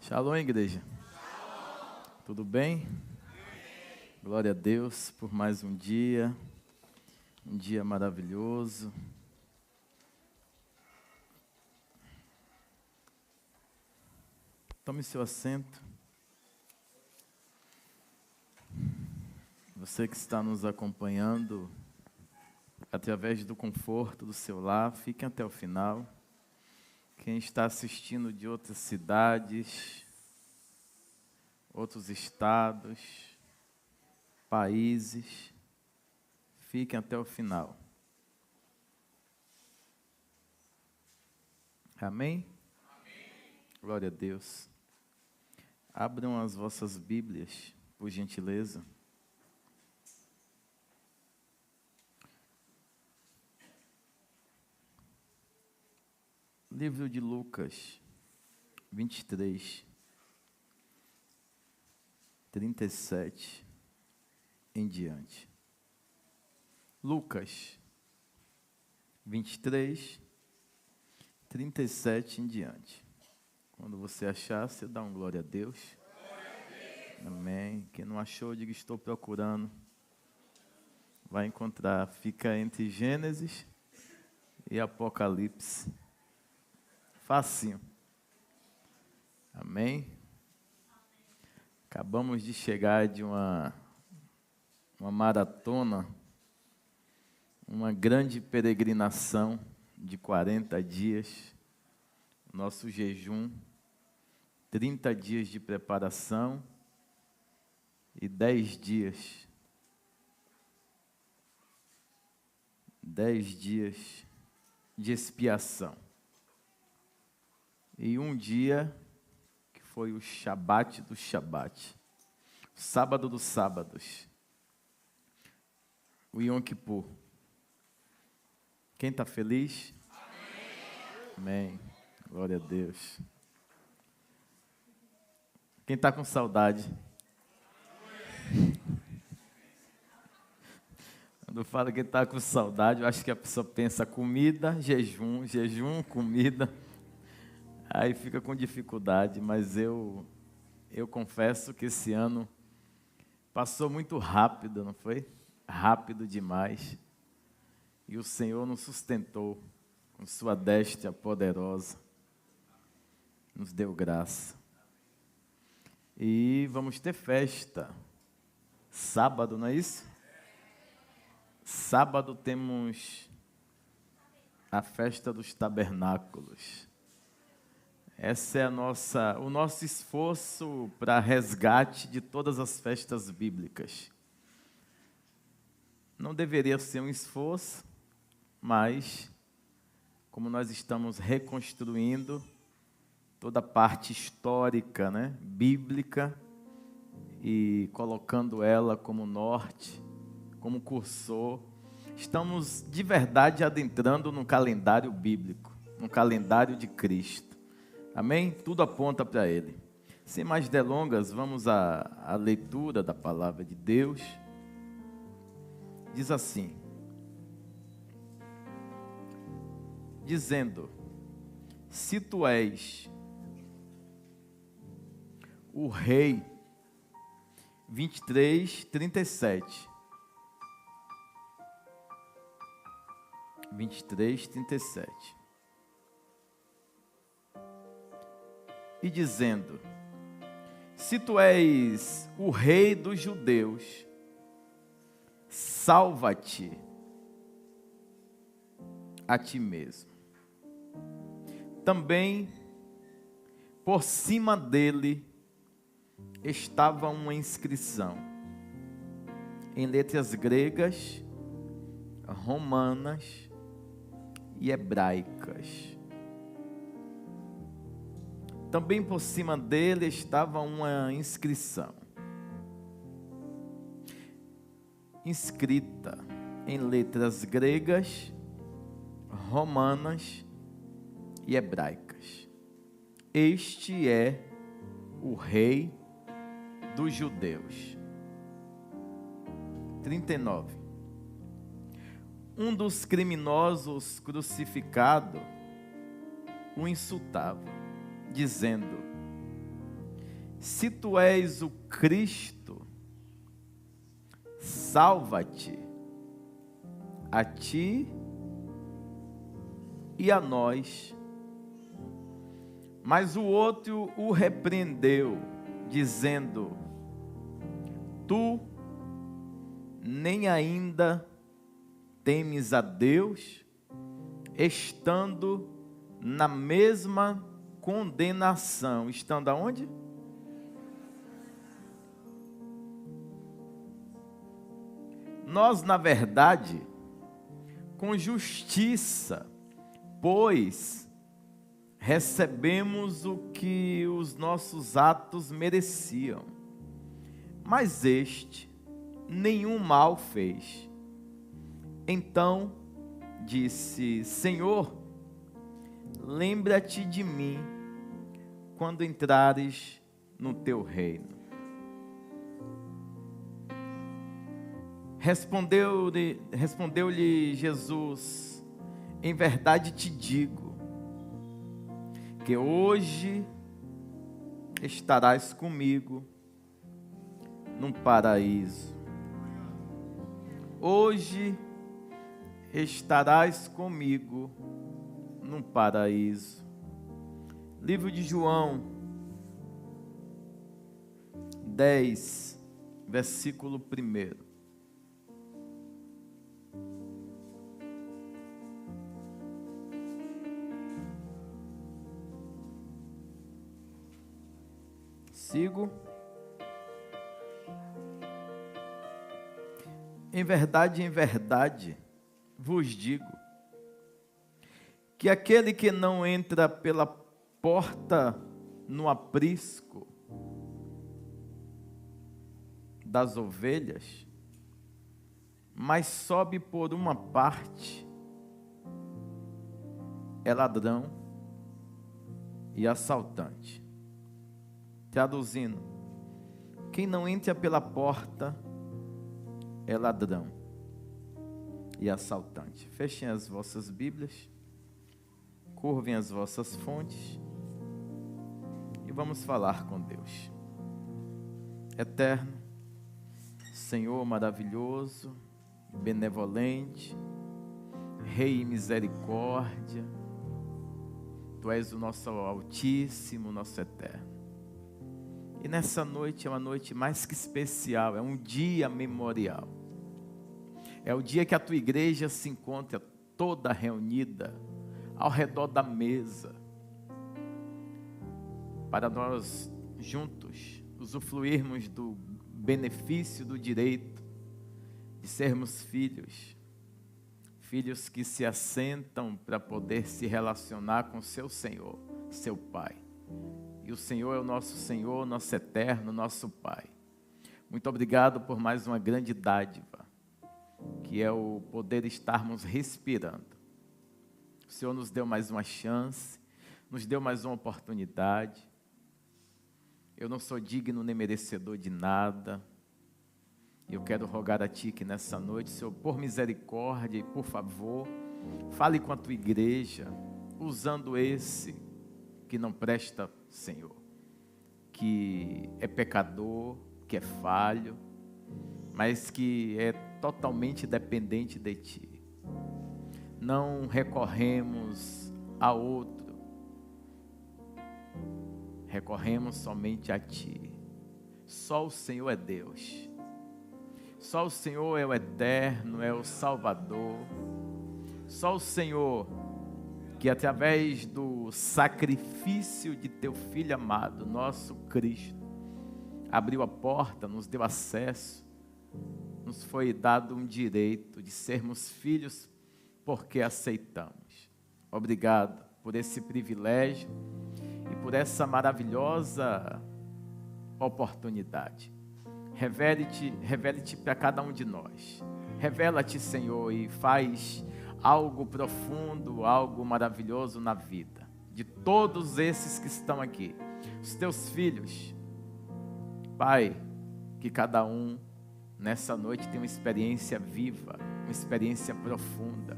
Shalom, igreja. Tudo bem? Glória a Deus por mais um dia maravilhoso. Tome seu assento. Você que está nos acompanhando através do conforto do seu lar, fique até o final. Quem está assistindo de outras cidades, outros estados, países, fiquem até o final. Amém? Amém. Glória a Deus. Abram as vossas Bíblias, por gentileza. Livro de Lucas, 23, 37 em diante. Lucas, 23, 37 em diante. Quando você achar, você dá um glória a Deus. Amém. Quem não achou, diga: estou procurando. Vai encontrar. Fica entre Gênesis e Apocalipse. Facinho. Amém? Acabamos de chegar de uma maratona, uma grande peregrinação de 40 dias, nosso jejum, 30 dias de preparação e 10 dias. 10 dias de expiação. E um dia que foi o Shabat do Shabat, sábado dos sábados, o Yom Kippur. Quem está feliz? Amém. Amém. Glória a Deus. Quem está com saudade? Quando eu falo que está com saudade, eu acho que a pessoa pensa comida, jejum, comida. Aí fica com dificuldade, mas eu confesso que esse ano passou muito rápido, não foi? Rápido demais. E o Senhor nos sustentou com sua destra poderosa. Nos deu graça. E vamos ter festa. Sábado, não é isso? Sábado temos a festa dos tabernáculos. Essa é o nosso esforço para resgate de todas as festas bíblicas. Não deveria ser um esforço, mas como nós estamos reconstruindo toda a parte histórica, bíblica, e colocando ela como norte, como cursor, estamos de verdade adentrando no calendário bíblico, no calendário de Cristo. Amém? Tudo aponta para Ele. Sem mais delongas, vamos à leitura da palavra de Deus. Diz assim: dizendo, se tu és o rei, 23, 37. 23, 37. E dizendo, se tu és o rei dos judeus, salva-te a ti mesmo. Também por cima dele estava uma inscrição em letras gregas, romanas e hebraicas. Também por cima dele estava uma inscrição, escrita em letras gregas, romanas e hebraicas. Este é o rei dos judeus. 39. Um dos criminosos crucificado o insultava, dizendo: Se tu és o Cristo, salva-te, a ti e a nós. Mas o outro o repreendeu, dizendo: tu nem ainda temes a Deus, estando na mesma condenação. Estando aonde? Nós, na verdade, com justiça, pois recebemos o que os nossos atos mereciam. Mas este nenhum mal fez. Então disse: Senhor, lembra-te de mim quando entrares no teu reino. Respondeu-lhe Jesus: em verdade te digo, que hoje estarás comigo num paraíso. Hoje estarás comigo num paraíso. Livro de João 10, versículo 1. Sigo. Em verdade, vos digo, que aquele que não entra pela porta no aprisco das ovelhas, mas sobe por uma parte, é ladrão e assaltante. Traduzindo, quem não entra pela porta é ladrão e assaltante. Fechem as vossas Bíblias, curvem as vossas fontes e vamos falar com Deus. Eterno, Senhor maravilhoso, benevolente, Rei e misericórdia, Tu és o nosso Altíssimo, nosso Eterno. E nessa noite é uma noite mais que especial, é um dia memorial. É o dia que a tua igreja se encontra toda reunida ao redor da mesa, para nós juntos usufruirmos do benefício do direito de sermos filhos, filhos que se assentam para poder se relacionar com seu Senhor, seu Pai. E o Senhor é o nosso Senhor, nosso eterno, nosso Pai. Muito obrigado por mais uma grande dádiva, que é o poder estarmos respirando. O Senhor nos deu mais uma chance, nos deu mais uma oportunidade. Eu não sou digno nem merecedor de nada. Eu quero rogar a Ti que nessa noite, Senhor, por misericórdia e por favor, fale com a Tua igreja, usando esse que não presta, Senhor, que é pecador, que é falho, mas que é totalmente dependente de Ti. Não recorremos a outro, recorremos somente a Ti. Só o Senhor é Deus, só o Senhor é o eterno, é o Salvador, só o Senhor que através do sacrifício de Teu Filho amado, nosso Cristo, abriu a porta, nos deu acesso, nos foi dado um direito de sermos filhos porque aceitamos. Obrigado por esse privilégio e por essa maravilhosa oportunidade. Revele-te para cada um de nós. Revela-te, Senhor, e faz algo profundo, algo maravilhoso na vida de todos esses que estão aqui, os Teus filhos. Pai, que cada um nessa noite tenha uma experiência viva, uma experiência profunda,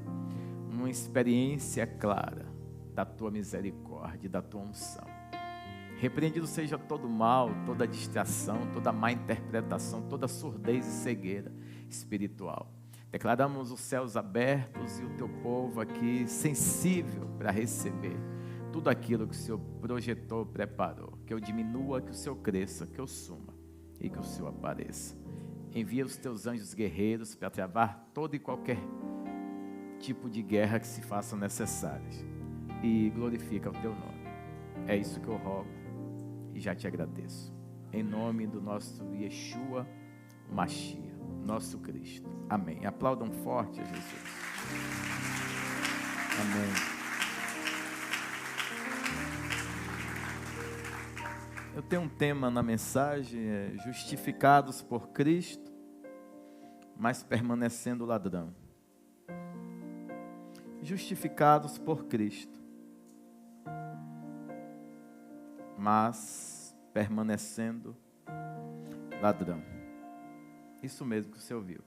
uma experiência clara da Tua misericórdia e da Tua unção. Repreendido seja todo mal, toda distração, toda má interpretação, toda surdez e cegueira espiritual. Declaramos os céus abertos e o teu povo aqui sensível para receber tudo aquilo que o Senhor projetou, preparou. Que eu diminua, que o Senhor cresça, que eu suma e que o Senhor apareça. Envia os teus anjos guerreiros para travar todo e qualquer tipo de guerra que se faça necessárias. E glorifica o teu nome. É isso que eu rogo e já te agradeço. Em nome do nosso Yeshua Mashiach, nosso Cristo. Amém. Aplaudam forte a Jesus. Amém. Eu tenho um tema na mensagem, justificados por Cristo, mas permanecendo ladrão. Justificados por Cristo, mas permanecendo ladrão. Isso mesmo que você ouviu.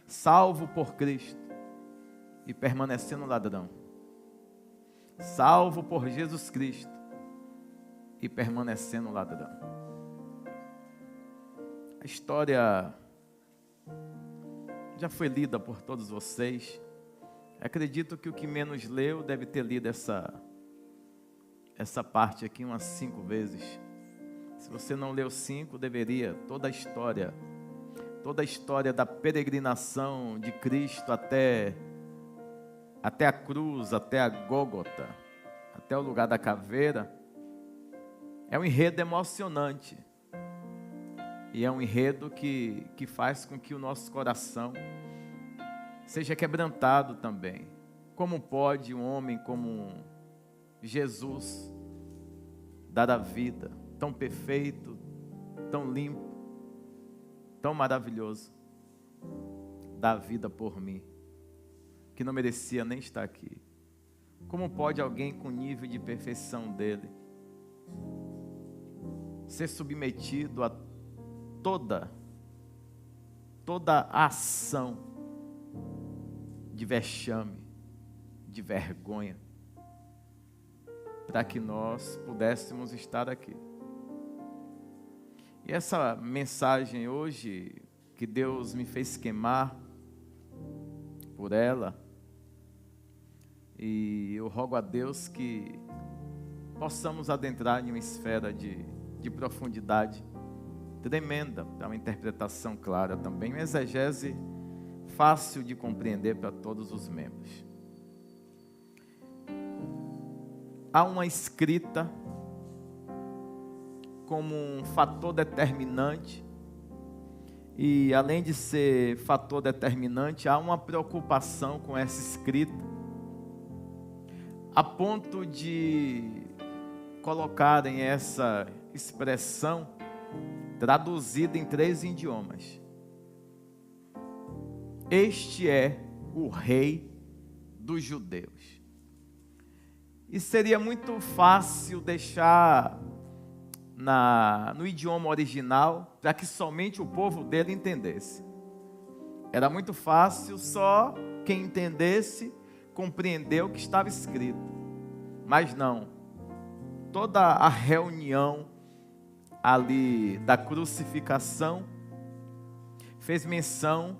Salvo por Cristo e permanecendo ladrão. Salvo por Jesus Cristo e permanecendo ladrão. A história já foi lida por todos vocês. Acredito que o que menos leu deve ter lido essa parte aqui umas 5 vezes. Se você não leu 5, deveria. Toda a história da peregrinação de Cristo até a cruz, até a Gólgota, até o lugar da caveira, é um enredo emocionante. E é um enredo que faz com que o nosso coração seja quebrantado também. Como pode um homem como Jesus dar a vida tão perfeito, tão limpo, tão maravilhoso, dar a vida por mim, que não merecia nem estar aqui? Como pode alguém com o nível de perfeição dele ser submetido a toda a ação de vexame, de vergonha, para que nós pudéssemos estar aqui? E essa mensagem hoje, que Deus me fez queimar por ela, e eu rogo a Deus que possamos adentrar em uma esfera de profundidade tremenda, para uma interpretação clara também, uma exegese fácil de compreender para todos os membros. Há uma escrita como um fator determinante, e além de ser fator determinante, há uma preocupação com essa escrita, a ponto de colocarem essa expressão traduzida em 3 idiomas. Este é o Rei dos Judeus. E seria muito fácil deixar no idioma original, para que somente o povo dele entendesse. Era muito fácil, só quem entendesse compreender o que estava escrito. Mas não. Toda a reunião ali da crucificação fez menção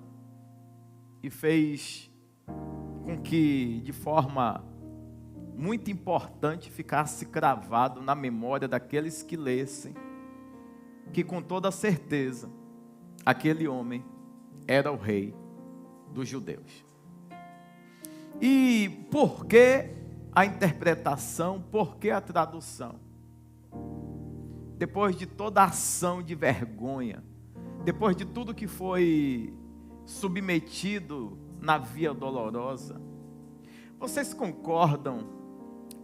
e fez com que, de forma muito importante, ficasse cravado na memória daqueles que lessem, que com toda certeza aquele homem era o Rei dos Judeus. E por que a interpretação, por que a tradução? Depois de toda a ação de vergonha, depois de tudo que foi submetido na via dolorosa, vocês concordam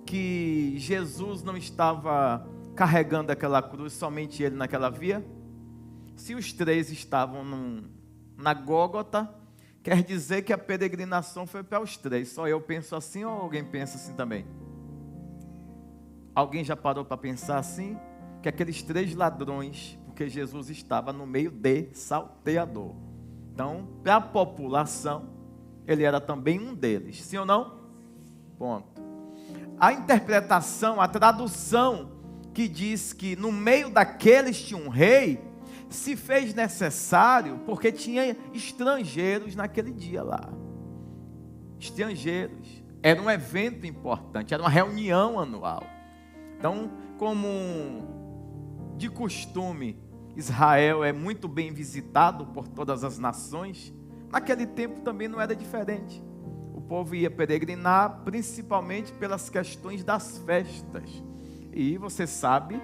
que Jesus não estava carregando aquela cruz, somente ele naquela via? Se os 3 estavam na Gólgota, quer dizer que a peregrinação foi para os 3. Só eu penso assim, ou alguém pensa assim também? Alguém já parou para pensar assim? Que aqueles 3 ladrões, porque Jesus estava no meio de salteador. Então, para a população, ele era também um deles. Sim ou não? Ponto. A interpretação, a tradução que diz que no meio daqueles tinha um rei, se fez necessário porque tinha estrangeiros naquele dia lá. Estrangeiros. Era um evento importante, era uma reunião anual. Então, como de costume, Israel é muito bem visitado por todas as nações, naquele tempo também não era diferente. O povo ia peregrinar principalmente pelas questões das festas. E você sabe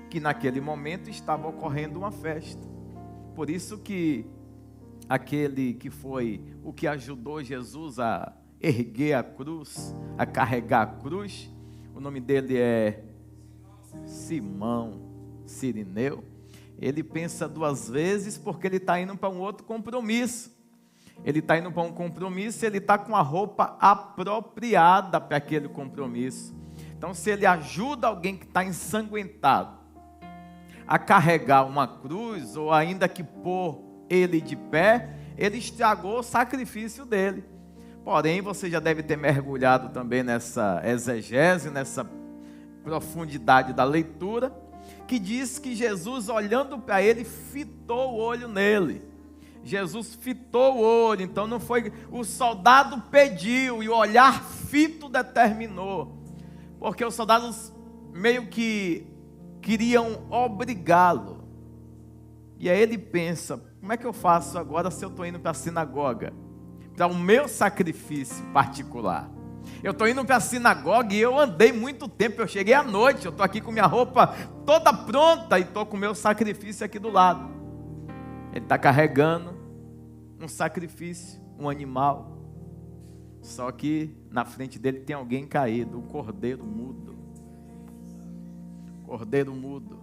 que naquele momento estava ocorrendo uma festa. Por isso que aquele que foi o que ajudou Jesus a erguer a cruz, a carregar a cruz, o nome dele é Simão Cirineu. Ele pensa duas vezes porque ele está indo para um outro compromisso. Ele está indo para um compromisso e ele está com a roupa apropriada para aquele compromisso. Então, se ele ajuda alguém que está ensanguentado a carregar uma cruz, ou ainda que pôr ele de pé, ele estragou o sacrifício dele. Porém, você já deve ter mergulhado também nessa exegese, nessa profundidade da leitura, que diz que Jesus, olhando para ele, fitou o olho nele. Jesus fitou o olho, então não foi, o soldado pediu e o olhar fito determinou, porque os soldados meio que queriam obrigá-lo. E aí ele pensa, como é que eu faço agora se eu estou indo para a sinagoga? Para o meu sacrifício particular. Eu estou indo para a sinagoga e eu andei muito tempo, eu cheguei à noite, eu estou aqui com minha roupa toda pronta e estou com o meu sacrifício aqui do lado. Ele está carregando um sacrifício, um animal. Só que na frente dele tem alguém caído, um cordeiro mudo. Cordeiro mudo.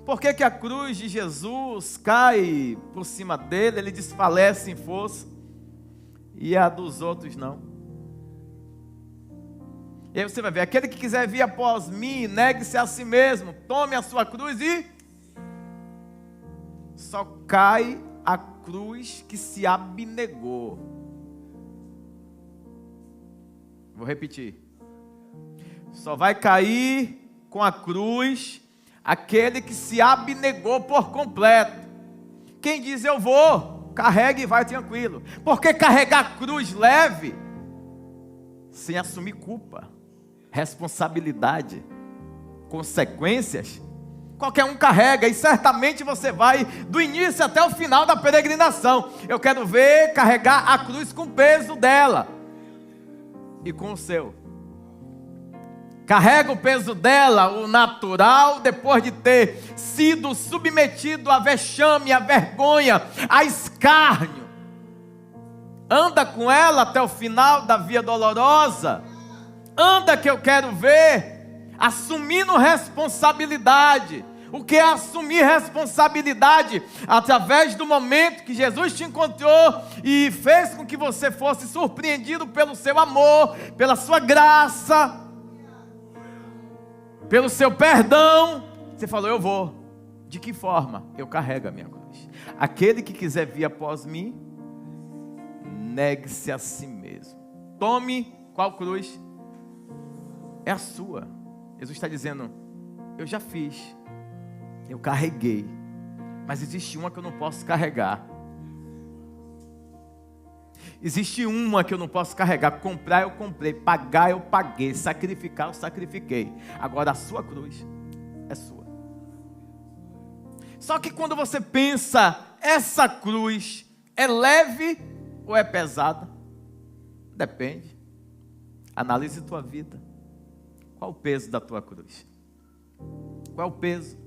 Por que que a cruz de Jesus cai por cima dele, ele desfalece em força, e a dos outros não? E aí você vai ver, aquele que quiser vir após mim, negue-se a si mesmo, tome a sua cruz e... Só cai a cruz que se abnegou. Vou repetir. Só vai cair com a cruz aquele que se abnegou por completo. Quem diz eu vou, carregue e vai tranquilo. Porque carregar a cruz leve, sem assumir culpa, responsabilidade, consequências, qualquer um carrega, e certamente você vai do início até o final da peregrinação. Eu quero ver carregar a cruz com o peso dela e com o seu. Carrega o peso dela, o natural, depois de ter sido submetido a vexame, a vergonha, a escárnio. Anda com ela até o final da via dolorosa. Anda, que eu quero ver assumindo responsabilidade. O que é assumir responsabilidade? Através do momento que Jesus te encontrou e fez com que você fosse surpreendido pelo seu amor, pela sua graça, pelo seu perdão. Você falou, eu vou. De que forma? Eu carrego a minha cruz. Aquele que quiser vir após mim, negue-se a si mesmo. Tome qual cruz? É a sua. Jesus está dizendo, eu já fiz, eu carreguei, mas existe uma que eu não posso carregar. Existe uma que eu não posso carregar. Comprar eu comprei, pagar eu paguei, sacrificar eu sacrifiquei. Agora a sua cruz é sua. Só que quando você pensa, essa cruz é leve ou é pesada? Depende. Analise tua vida. Qual o peso da tua cruz? Qual é o peso?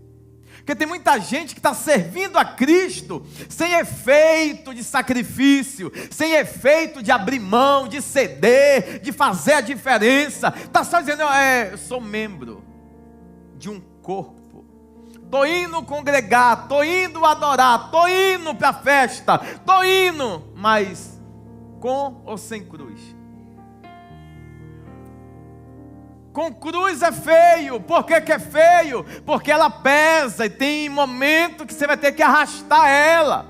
Porque tem muita gente que está servindo a Cristo sem efeito de sacrifício, sem efeito de abrir mão, de ceder, de fazer a diferença. Está só dizendo, eu sou membro de um corpo. Estou indo congregar, estou indo adorar, estou indo para a festa, estou indo, mas com ou sem cruz? Com cruz é feio. Por que que é feio? Porque ela pesa e tem momento que você vai ter que arrastar ela.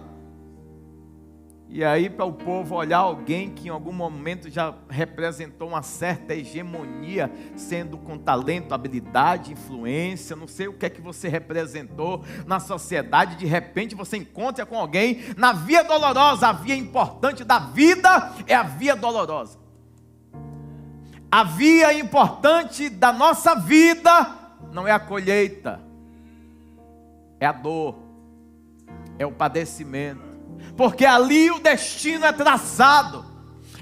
E aí, para o povo olhar alguém que em algum momento já representou uma certa hegemonia, sendo com talento, habilidade, influência, não sei o que é que você representou na sociedade, de repente você encontra com alguém na via dolorosa. A via importante da vida é a via dolorosa. A via importante da nossa vida não é a colheita, é a dor, é o padecimento. Porque ali o destino é traçado.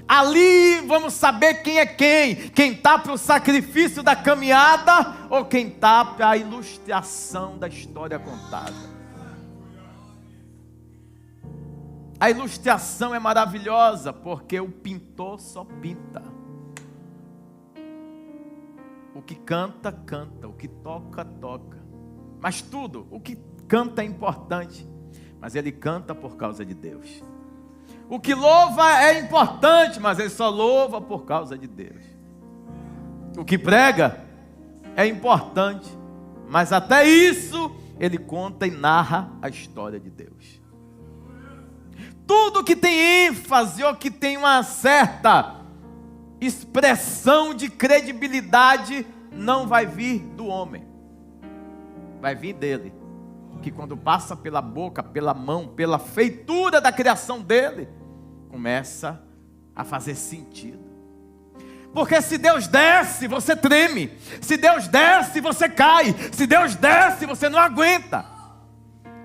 Ali vamos saber quem é quem. Quem está para o sacrifício da caminhada ou quem está para a ilustração da história contada. A ilustração é maravilhosa porque o pintor só pinta. O que canta, canta. O que toca, toca. Mas tudo, o que canta é importante. Mas ele canta por causa de Deus. O que louva é importante, mas ele só louva por causa de Deus. O que prega é importante, mas até isso ele conta e narra a história de Deus. Tudo que tem ênfase ou que tem uma certa expressão de credibilidade não vai vir do homem, vai vir dele. Que quando passa pela boca, pela mão, pela feitura da criação dele, começa a fazer sentido. Porque se Deus desce, você treme. Se Deus desce, você cai. Se Deus desce, você não aguenta.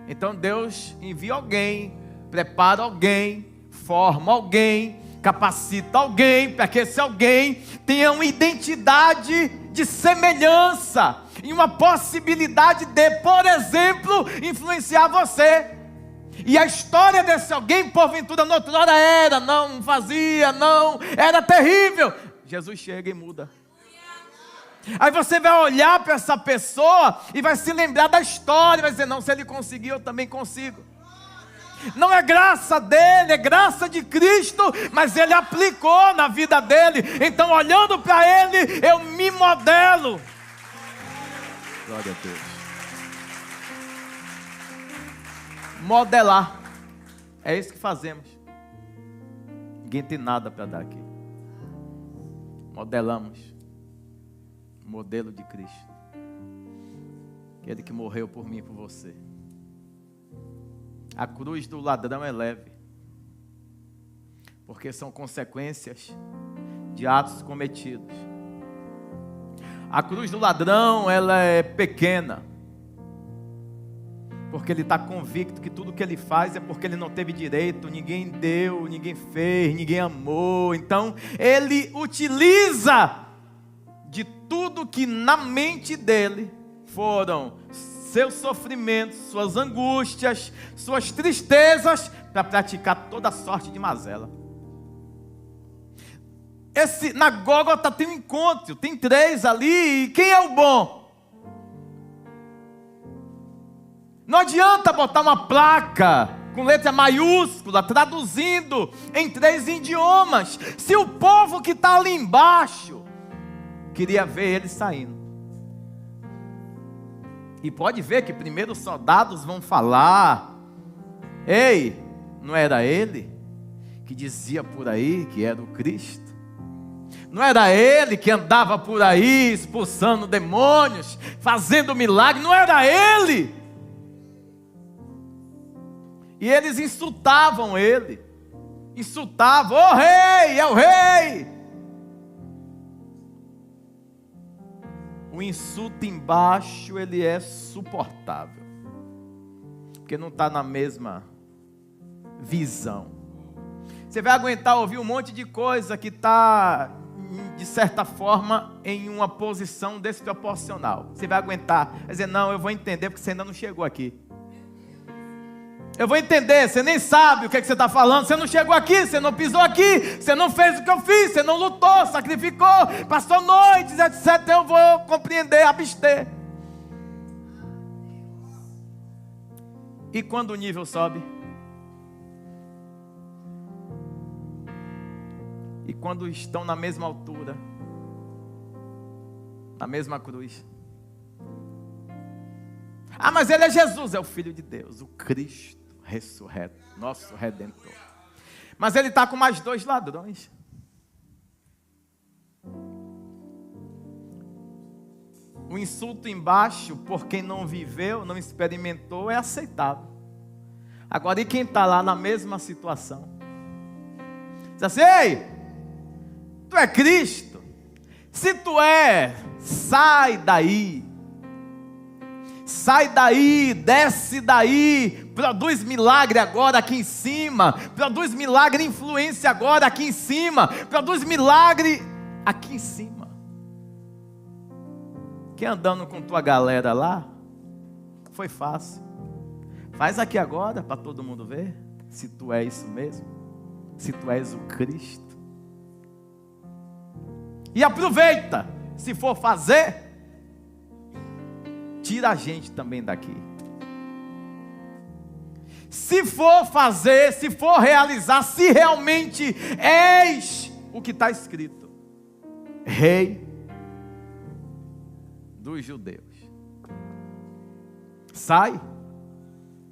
Então Deus envia alguém, prepara alguém, forma alguém, capacita alguém, para que esse alguém tenha uma identidade de semelhança e uma possibilidade de, por exemplo, influenciar você. E a história desse alguém, porventura, noutrora não fazia, não, era terrível. Jesus chega e muda. Aí você vai olhar para essa pessoa e vai se lembrar da história, vai dizer, não, se ele conseguiu, eu também consigo. Não é graça dele, é graça de Cristo, mas ele aplicou na vida dele. Então, olhando para ele, eu me modelo. Glória a Deus. Modelar. É isso que fazemos. Ninguém tem nada para dar aqui. Modelamos o modelo de Cristo. Aquele que morreu por mim e por você. A cruz do ladrão é leve, porque são consequências de atos cometidos. A cruz do ladrão, ela é pequena, porque ele está convicto que tudo que ele faz é porque ele não teve direito, ninguém deu, ninguém fez, ninguém amou. Então ele utiliza de tudo que na mente dele foram seus sofrimentos, suas angústias, suas tristezas, para praticar toda sorte de mazela. Na Gólgota tem um encontro, tem 3 ali, e quem é o bom? Não adianta botar uma placa com letra maiúscula, traduzindo em 3 idiomas, se o povo que está ali embaixo queria ver ele saindo. E pode ver que primeiro os soldados vão falar, ei, não era ele que dizia por aí que era o Cristo? Não era ele que andava por aí expulsando demônios, fazendo milagre? Não era ele? E eles insultavam ele, insultavam, ô rei, é o rei. O insulto embaixo, ele é suportável, porque não está na mesma visão. Você vai aguentar ouvir um monte de coisa que está, de certa forma, em uma posição desproporcional. Você vai aguentar, vai dizer, não, eu vou entender, porque você ainda não chegou aqui. Eu vou entender, você nem sabe o que, é que você está falando, você não chegou aqui, você não pisou aqui, você não fez o que eu fiz, você não lutou, sacrificou, passou noites, etc. Eu vou compreender, abster. E quando o nível sobe? E quando estão na mesma altura, na mesma cruz? Ah, mas ele é Jesus, é o Filho de Deus, o Cristo ressurreto, nosso Redentor. Mas ele está com mais 2 ladrões. O insulto embaixo, por quem não viveu, não experimentou, é aceitável. Agora, e quem está lá na mesma situação? Diz assim: ei, tu é Cristo? Se tu é, sai daí. Sai daí, desce daí, produz milagre agora aqui em cima, produz milagre, influência agora aqui em cima, produz milagre aqui em cima. Quem andando com tua galera lá, foi fácil. Faz aqui agora para todo mundo ver, se tu é isso mesmo, se tu és o Cristo. E aproveita, se for fazer, tira a gente também daqui. Se for fazer, se for realizar, se realmente és o que está escrito, Rei dos judeus, sai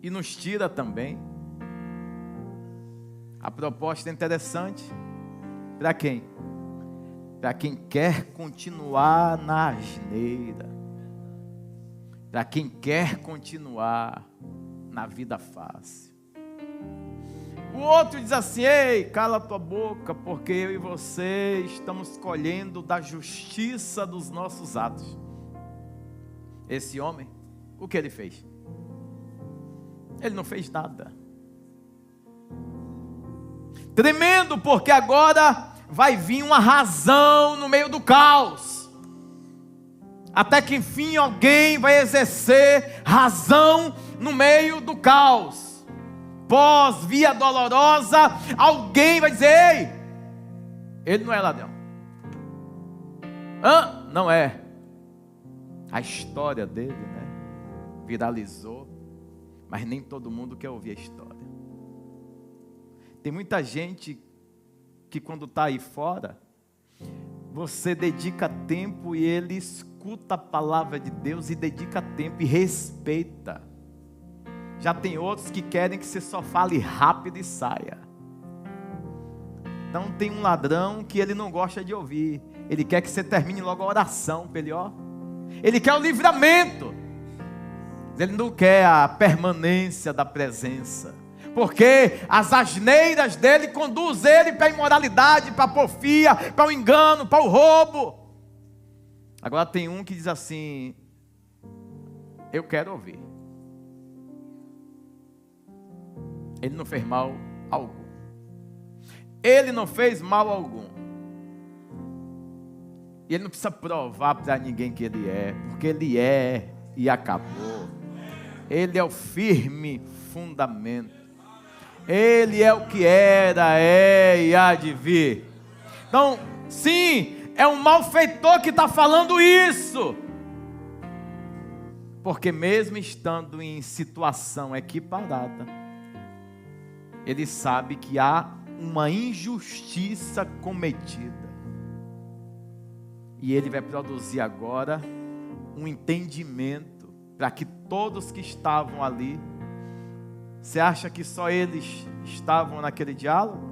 e nos tira também. A proposta é interessante. Para quem? Para quem quer continuar na asneira, para quem quer continuar na vida fácil. O outro diz assim: ei, cala tua boca, porque eu e você estamos colhendo da justiça dos nossos atos. Esse homem, o que ele fez? Ele não fez nada. Tremendo, porque agora vai vir uma razão no meio do caos. Até que enfim alguém vai exercer razão no meio do caos. Pós via dolorosa, alguém vai dizer: ei, ele não é ladrão. Não é. A história dele, né, viralizou, mas nem todo mundo quer ouvir a história. Tem muita gente que quando está aí fora, você dedica tempo e ele escuta a palavra de Deus e dedica tempo e respeita. Já tem outros que querem que você só fale rápido e saia. Então tem um ladrão que ele não gosta de ouvir. Ele quer que você termine logo a oração para ele, ó. Ele quer o livramento. Ele não quer a permanência da presença. Porque as asneiras dele conduzem ele para a imoralidade, para a porfia, para o engano, para o roubo. Agora tem um que diz assim: eu quero ouvir. Ele não fez mal algum. Ele não fez mal algum. E ele não precisa provar para ninguém que ele é, porque ele é e acabou. Ele é o firme fundamento. Ele é o que era, é e há de vir. Então, sim, é um malfeitor que está falando isso. Porque mesmo estando em situação equiparada, ele sabe que há uma injustiça cometida. E ele vai produzir agora um entendimento para que todos que estavam ali. Você acha que só eles estavam naquele diálogo?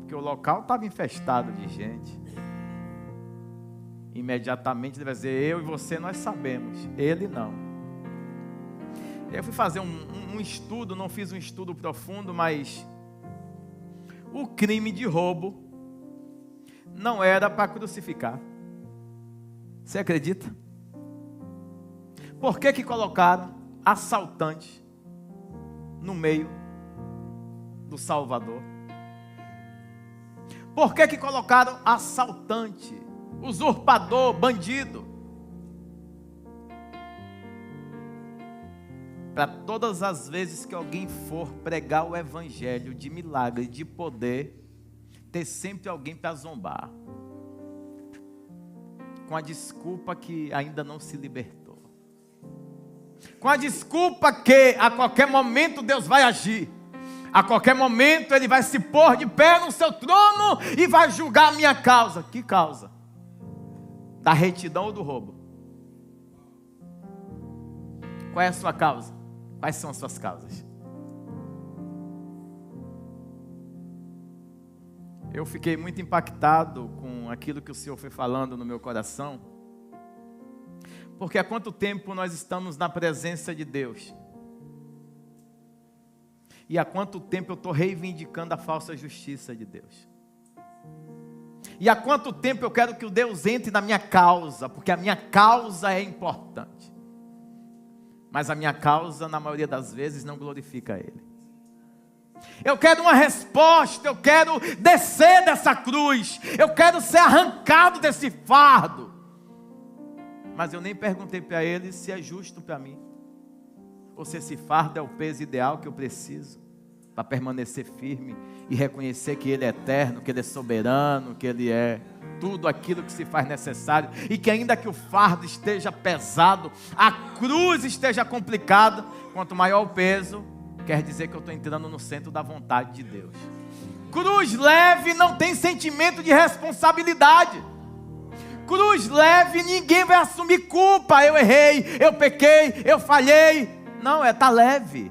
Porque o local estava infestado de gente. Imediatamente ele vai dizer: eu e você nós sabemos, ele não. Eu fui fazer um estudo, não fiz um estudo profundo, mas o crime de roubo não era para crucificar. Você acredita? Por que colocaram assaltante no meio do Salvador? Por que colocaram assaltante, usurpador, bandido? Para todas as vezes que alguém for pregar o evangelho de milagre, de poder, ter sempre alguém para zombar, com a desculpa que ainda não se libertou, com a desculpa que a qualquer momento Deus vai agir, a qualquer momento Ele vai se pôr de pé no seu trono e vai julgar a minha causa. Que causa? Da retidão ou do roubo? Qual é a sua causa? Quais são as suas causas? Eu fiquei muito impactado com aquilo que o Senhor foi falando no meu coração, porque há quanto tempo nós estamos na presença de Deus? E há quanto tempo eu estou reivindicando a falsa justiça de Deus? E há quanto tempo eu quero que o Deus entre na minha causa, porque a minha causa é importante. Mas a minha causa, na maioria das vezes, não glorifica Ele. Eu quero uma resposta, eu quero descer dessa cruz, eu quero ser arrancado desse fardo. Mas eu nem perguntei para Ele se é justo para mim, ou se esse fardo é o peso ideal que eu preciso para permanecer firme e reconhecer que Ele é eterno, que Ele é soberano, que Ele é tudo aquilo que se faz necessário, e que ainda que o fardo esteja pesado, a cruz esteja complicada, quanto maior o peso, quer dizer que eu estou entrando no centro da vontade de Deus. Cruz leve não tem sentimento de responsabilidade. Cruz leve, ninguém vai assumir culpa. Eu errei, eu pequei, eu falhei. Não, tá leve.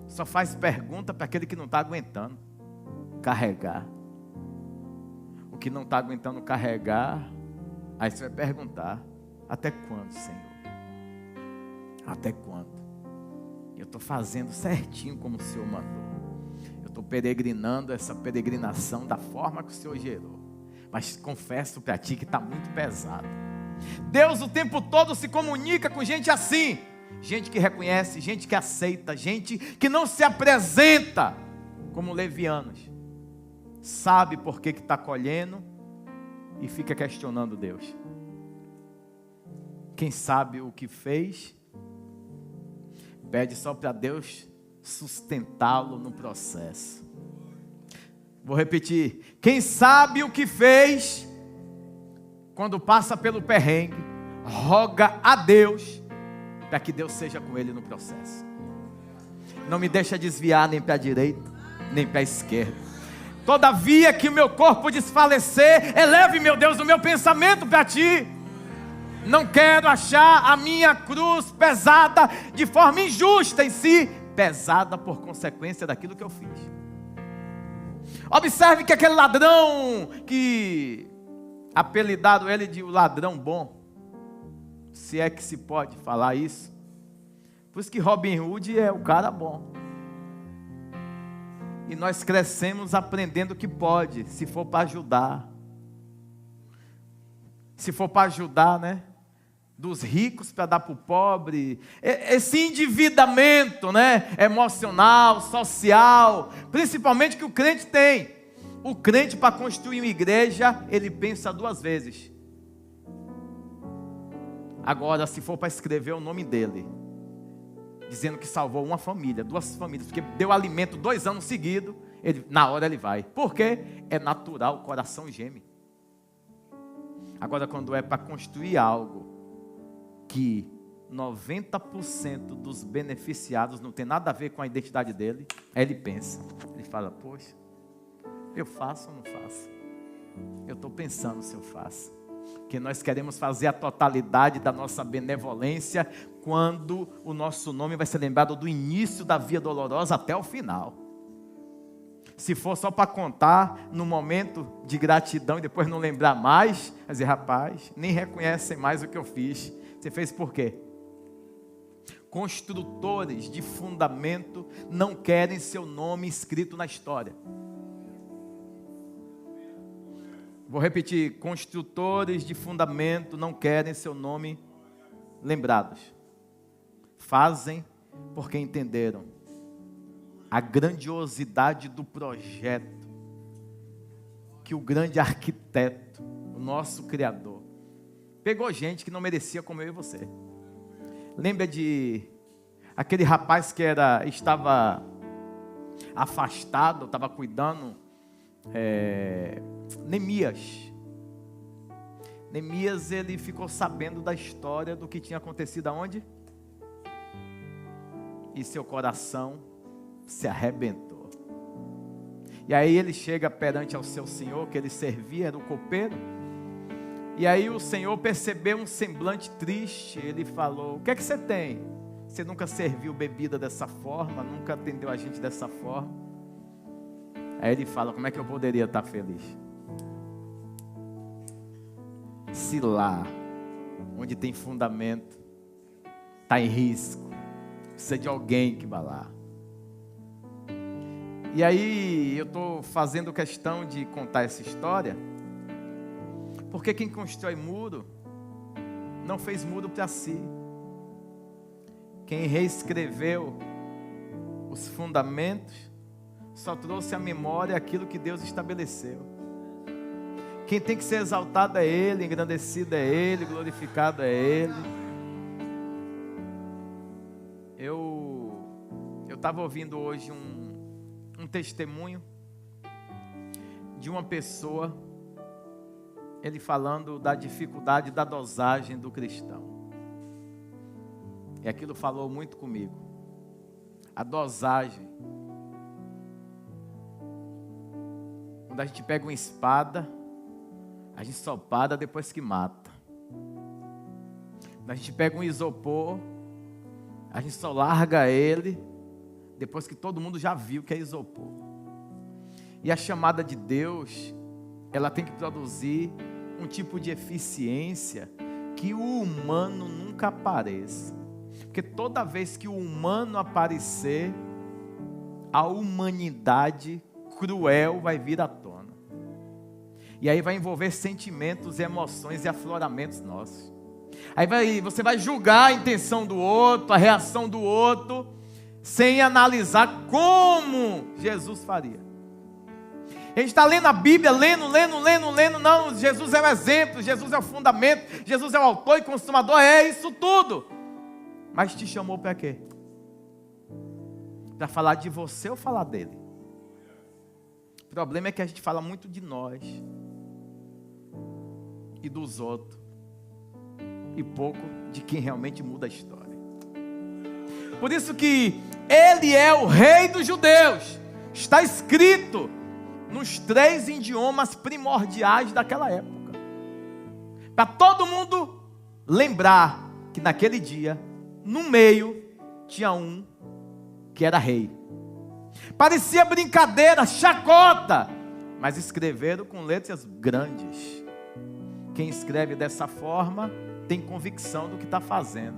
Só faz pergunta para aquele que não está aguentando carregar. O que não está aguentando carregar, aí você vai perguntar: até quando, Senhor? Até quando? Eu estou fazendo certinho como o Senhor mandou. Eu estou peregrinando essa peregrinação da forma que o Senhor gerou. Mas confesso para ti que está muito pesado. Deus o tempo todo se comunica com gente assim. Gente que reconhece, gente que aceita, gente que não se apresenta como levianos. Sabe por que está colhendo e fica questionando Deus. Quem sabe o que fez, pede só para Deus sustentá-lo no processo. Vou repetir: quem sabe o que fez, quando passa pelo perrengue, roga a Deus para que Deus seja com ele no processo. Não me deixa desviar nem para a direita, nem para a esquerda. Todavia que o meu corpo desfalecer, eleve, meu Deus, o meu pensamento para ti. Não quero achar a minha cruz pesada de forma injusta em si, pesada por consequência daquilo que eu fiz. Observe que aquele ladrão, que apelidado ele de o ladrão bom, se é que se pode falar isso, por isso que Robin Hood é o cara bom. E nós crescemos aprendendo que pode, se for para ajudar. Se for para ajudar, né? Dos ricos para dar para o pobre. Esse endividamento, né? Emocional, social, principalmente que o crente tem. O crente, para construir uma igreja, ele pensa duas vezes. Agora, se for para escrever o nome dele, dizendo que salvou uma família, duas famílias, porque deu alimento 2 anos seguidos, na hora ele vai. Por quê? É natural, o coração geme. Agora, quando é para construir algo que 90% dos beneficiados não tem nada a ver com a identidade dele, aí ele pensa, ele fala: poxa, eu faço ou não faço? Eu estou pensando se eu faço. Que nós queremos fazer a totalidade da nossa benevolência quando o nosso nome vai ser lembrado do início da via dolorosa até o final. Se for só para contar no momento de gratidão e depois não lembrar mais, vai dizer: rapaz, nem reconhecem mais o que eu fiz. Você fez por quê? Construtores de fundamento não querem seu nome escrito na história. Vou repetir: construtores de fundamento não querem seu nome lembrados. Fazem porque entenderam a grandiosidade do projeto que o grande arquiteto, o nosso Criador, pegou gente que não merecia como eu e você. Lembra de aquele rapaz que estava afastado, estava cuidando, Neemias. Neemias, ele ficou sabendo da história do que tinha acontecido aonde? E seu coração se arrebentou. E aí ele chega perante ao seu senhor, que ele servia, era o copeiro. E aí o Senhor percebeu um semblante triste. Ele falou: o que é que você tem? Você nunca serviu bebida dessa forma, nunca atendeu a gente dessa forma. Aí ele fala, como é que eu poderia estar feliz? Se lá, onde tem fundamento, está em risco, precisa de alguém que vá lá. E aí eu estou fazendo questão de contar essa história, porque quem constrói muro, não fez muro para si. Quem reescreveu os fundamentos, só trouxe à memória aquilo que Deus estabeleceu. Quem tem que ser exaltado é Ele, engrandecido é Ele, glorificado é Ele. Eu estava ouvindo hoje um testemunho de uma pessoa, ele falando da dificuldade da dosagem do cristão. E aquilo falou muito comigo. A dosagem. Quando a gente pega uma espada, a gente só para depois que mata. Quando a gente pega um isopor, a gente só larga ele depois que todo mundo já viu que é isopor. E a chamada de Deus, ela tem que produzir um tipo de eficiência que o humano nunca apareça. Porque toda vez que o humano aparecer, a humanidade cruel vai vir à tona. E aí vai envolver sentimentos, emoções e afloramentos nossos. Aí você vai julgar a intenção do outro, a reação do outro, sem analisar como Jesus faria. A gente está lendo a Bíblia, lendo, não, Jesus é o exemplo, Jesus é o fundamento, Jesus é o autor e consumador, é isso tudo. Mas te chamou para quê? Para falar de você ou falar dele? O problema é que a gente fala muito de nós e dos outros, e pouco de quem realmente muda a história. Por isso que Ele é o Rei dos Judeus. Está escrito nos 3 idiomas primordiais daquela época, para todo mundo lembrar que naquele dia, no meio, tinha um que era rei. Parecia brincadeira, chacota, mas escreveram com letras grandes. Quem escreve dessa forma tem convicção do que está fazendo,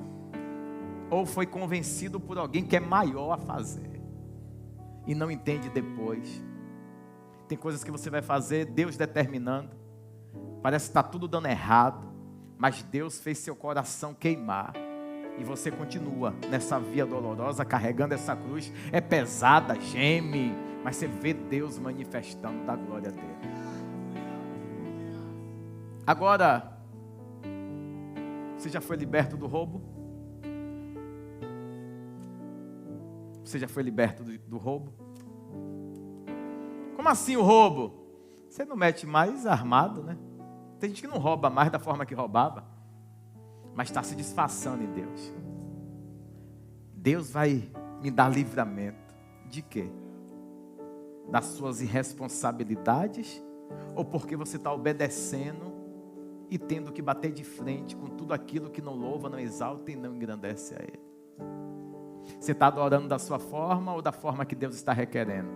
ou foi convencido por alguém que é maior a fazer e não entende depois. Tem coisas que você vai fazer, Deus determinando, parece que está tudo dando errado, mas Deus fez seu coração queimar, e você continua nessa via dolorosa, carregando essa cruz, é pesada, geme, mas você vê Deus manifestando da glória dele. Agora, você já foi liberto do roubo? Você já foi liberto do roubo? Como assim o roubo? Você não mete mais armado, né? Tem gente que não rouba mais da forma que roubava, mas está se disfarçando em Deus. Deus vai me dar livramento de quê? Das suas irresponsabilidades? Ou porque você está obedecendo e tendo que bater de frente com tudo aquilo que não louva, não exalta e não engrandece a Ele? Você está adorando da sua forma ou da forma que Deus está requerendo?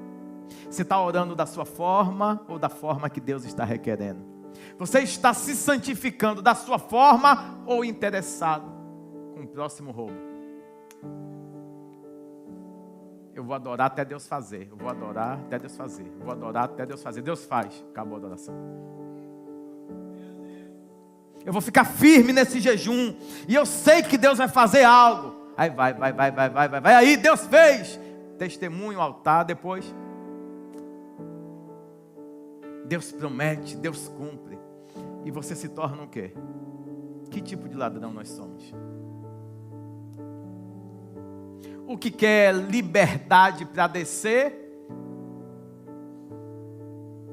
Você está orando da sua forma ou da forma que Deus está requerendo? Você está se santificando da sua forma ou interessado com o próximo roubo? Eu vou adorar até Deus fazer. Eu vou adorar até Deus fazer. Eu vou adorar até Deus fazer. Deus faz. Acabou a adoração. Eu vou ficar firme nesse jejum. E eu sei que Deus vai fazer algo. Aí vai. Aí Deus fez. Testemunho, altar, depois Deus promete, Deus cumpre. E você se torna o quê? Que tipo de ladrão nós somos? O que quer liberdade para descer?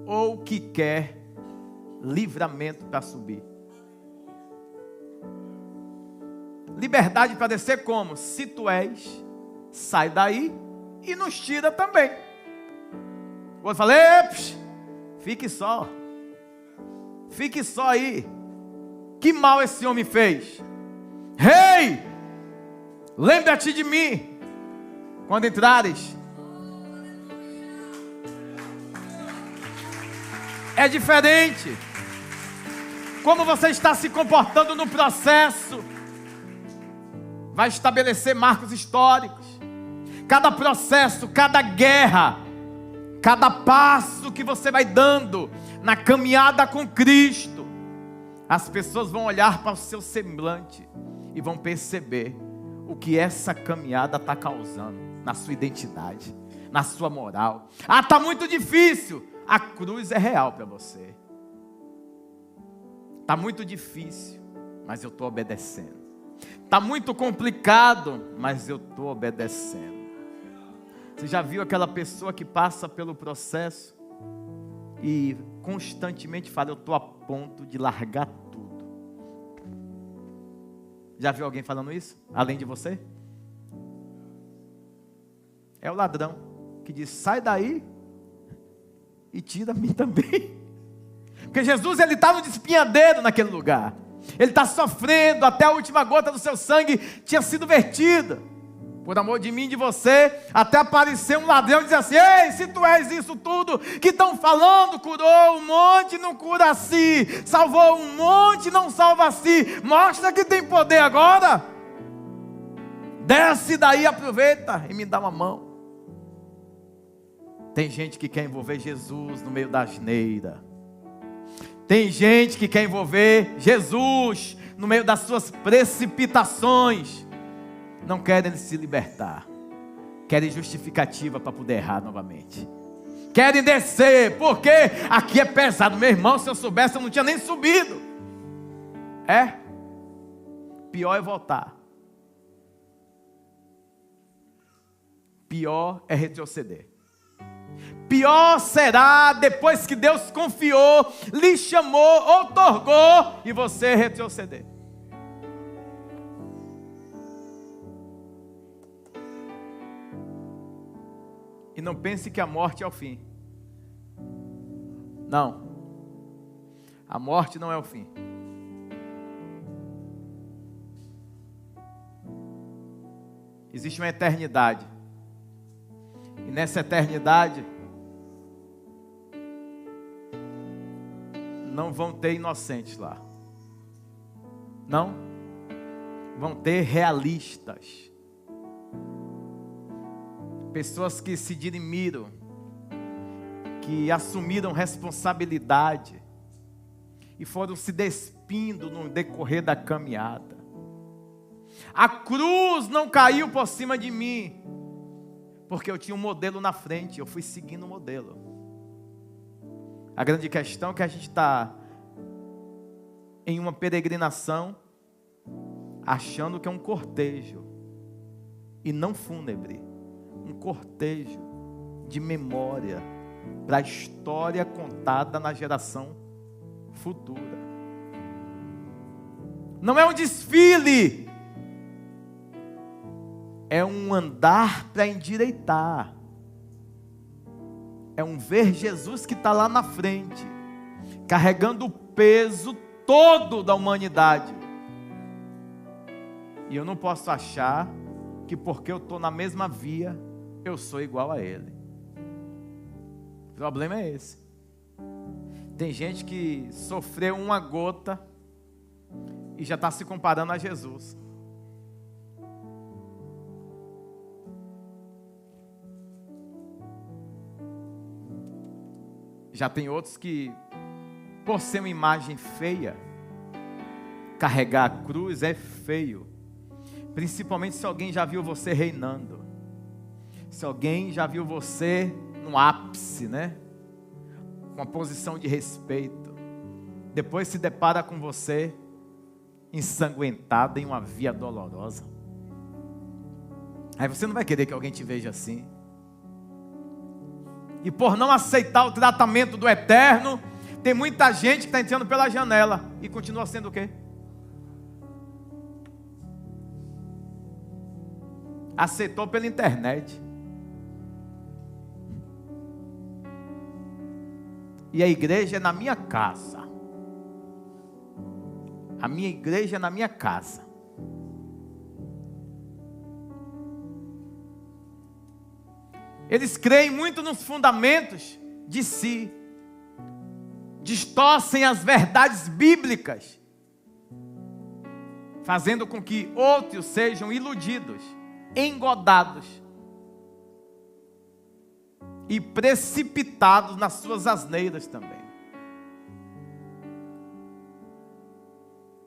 Ou o que quer livramento para subir? Liberdade para descer como? Se tu és, sai daí e nos tira também. Eu falei, fique só aí. Que mal esse homem fez? Rei, lembra-te de mim quando entrares. é diferente. Como você está se comportando no processo vai estabelecer marcos históricos. Cada processo, cada guerra, cada passo que você vai dando na caminhada com Cristo, as pessoas vão olhar para o seu semblante e vão perceber o que essa caminhada está causando na sua identidade, na sua moral. Ah, está muito difícil. A cruz é real para você. Está muito difícil, mas eu estou obedecendo. Está muito complicado, mas eu estou obedecendo. Você já viu aquela pessoa que passa pelo processo e constantemente fala, eu estou a ponto de largar tudo? Já viu alguém falando isso? Além de você? É o ladrão que diz, sai daí e tira a mim também. Porque Jesus, ele está no despenhadeiro naquele lugar. Ele está sofrendo, até a última gota do seu sangue tinha sido vertida. Por amor de mim e de você, até aparecer um ladrão e dizer assim, ei, se tu és isso tudo que estão falando, curou um monte, não cura a si, salvou um monte, não salva a si, mostra que tem poder agora, desce daí, aproveita e me dá uma mão. Tem gente que quer envolver Jesus no meio da asneira. Tem gente que quer envolver Jesus no meio das suas precipitações. Não querem se libertar. Querem justificativa para poder errar novamente. Querem descer, porque aqui é pesado. Meu irmão, se eu soubesse, eu não tinha nem subido. É? Pior é voltar. Pior é retroceder. Pior será depois que Deus confiou, lhe chamou, outorgou e você retroceder. E não pense que a morte é o fim. Não. A morte não é o fim. Existe uma eternidade. E nessa eternidade não vão ter inocentes lá. Não. Vão ter realistas. Pessoas que se dirimiram, que assumiram responsabilidade e foram se despindo no decorrer da caminhada. A cruz não caiu por cima de mim, porque eu tinha um modelo na frente, eu fui seguindo o modelo. A grande questão é que a gente está em uma peregrinação, achando que é um cortejo, e não fúnebre, um cortejo de memória, para a história contada na geração futura. Não é um desfile, é um andar para endireitar. É um ver Jesus que está lá na frente, carregando o peso todo da humanidade. E eu não posso achar que porque eu estou na mesma via, eu sou igual a Ele. O problema é esse. Tem gente que sofreu uma gota e já está se comparando a Jesus. Já tem outros que, por ser uma imagem feia, carregar a cruz é feio. Principalmente se alguém já viu você reinando. Se alguém já viu você no ápice, né? Com uma posição de respeito. Depois se depara com você ensanguentado em uma via dolorosa. Aí você não vai querer que alguém te veja assim. E por não aceitar o tratamento do eterno, tem muita gente que está entrando pela janela e continua sendo o quê? Aceitou pela internet. E a igreja é na minha casa. A minha igreja é na minha casa. Eles creem muito nos fundamentos de si. distorcem as verdades bíblicas, fazendo com que outros sejam iludidos, engodados e precipitados nas suas asneiras também.